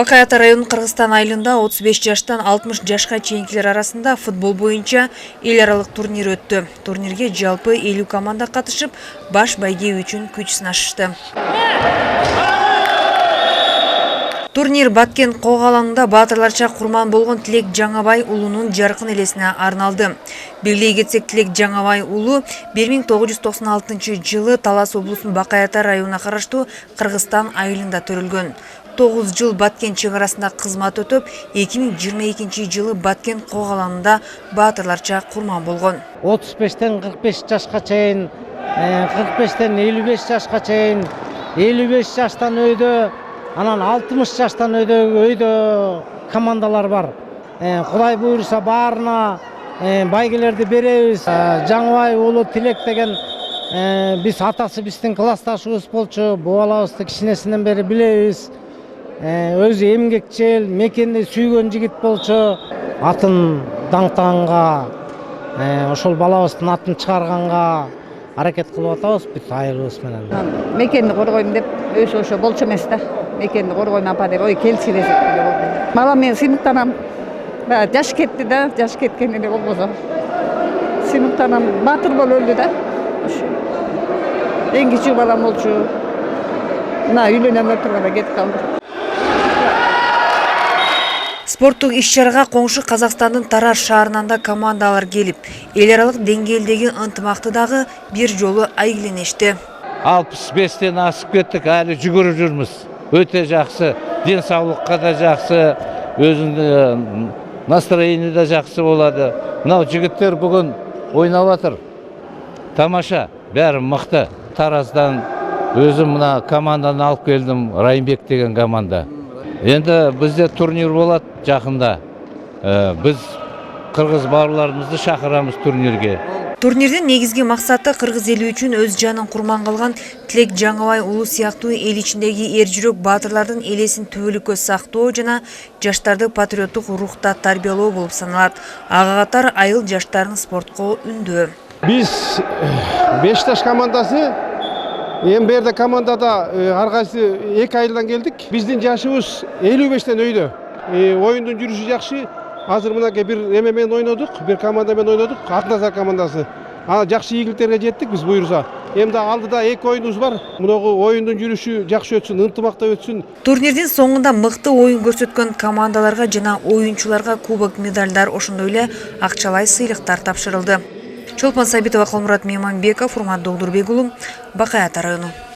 Бакай Ата районунун Кыргызстан айылында 35 жаштан 60 жашка чейинкилер арасында футбол боюнча эл аралык турнир өттү. Турнирге жалпы 50 команда катышып, баш байге үчүн күч сынашышты. Турнир Баткен Когалаңында баатырларча курман болгон Тилек Жаңабай уулунун жаркын элесине арналды. Белгилей кетсек, Тилек Жаңабай уулу 1996 жылы Талас облусунун Бакай Ата районуна караштуу Кыргызстан айылында төрөлгөн. 9 жыл Баткен чек арасында кызмат өтүп, 2022 жылы Баткен Когалаңында баатырларча курман болгон. 35-тен 45 жашка чейин, 45-тен 55 жашка чейин, 55 жаштан өйдө, анан 60 жаштан өйдө командалар бар. Кудай буйруса баарына байгелерди беребиз. Жаңабай уулу Тилек деген биз атасы биздин классташыбыз болчу. Бу балабызды кичинесинен бери билебиз. Өзү эмгекчил, мекенди сүйгөн жигит болчу. Атын даңктаганга, ошол балабыздын атын чыгарганга аракет кылып атабыз биз айылыбыз менен. Мекенди коргойм деп өзү ошо болчу эмес да. Мекенди коргойм апа деп ой келчи десек деле болду. Балам мен сыймыктанам. Жаш кетти да, жаш кеткен эле болбосо. Сыймыктанам, батыр болуп өлдү да. Эң кичүү балам болчу. Мына үйлөнөм турганда кетип калды. Спорттук иш-чарага коңшу Казакстандын Тарар шаарынан да командалар келип, эл аралык деңгээлдеги ынтымакты бир жолу айгиленишти. 65-тен асып кеттик, али жүгүрүп жүрмүз. Өтө жакшы, ден соолукка да жакшы, өзүнүн настроение да жакшы болду. Мына жигиттер бүгүн ойнап атыр. Тамаша, баары мыкты. Тараздан өзүм мына команданы алып келдим, Райымбек деген команда. Енді бізде турнир болат жақында. Біз кыргыз бауырларымызды шақырамыз турнирге. Турнирдин негизги максаты кыргыз эли үчүн өз жанын курман кылган Тилек Жаңабай уулу сыяктуу эл ичиндеги эр жүрөк баатырлардын элесин түбөлүккө сактоо жана жаштарды патриоттук рухта тарбиялоо болуп саналат. Ага катар айыл жаштарын спортко үндөө. Биз Бешташ командасы Эмберде командада ар кайсы 2 айылдан келдик. Биздин жашыбыз 55-тен өйдө. Оюндун жүрүшү жакшы. Азыр мынакей бир эмемен ойнодук, бир командамен ойнодук, Акназар командасы. Жакшы ийгиликтерге жеттик биз буйруса. Эмди алдыда 2 оюнубуз бар. Муногу оюндун жүрүшү жакшы өтсүн, ынтымакта өтсүн. Турнирдин соңунда мыкты оюн көрсөткөн командаларга жана оюнчуларга кубок, медалдар, ошондой эле акчалай сыйлыктар тапшырылды. Чолпон Сабитова, Калмурат Мейманбеков, Урмат Долдурбек уулу, Бакай Ата району.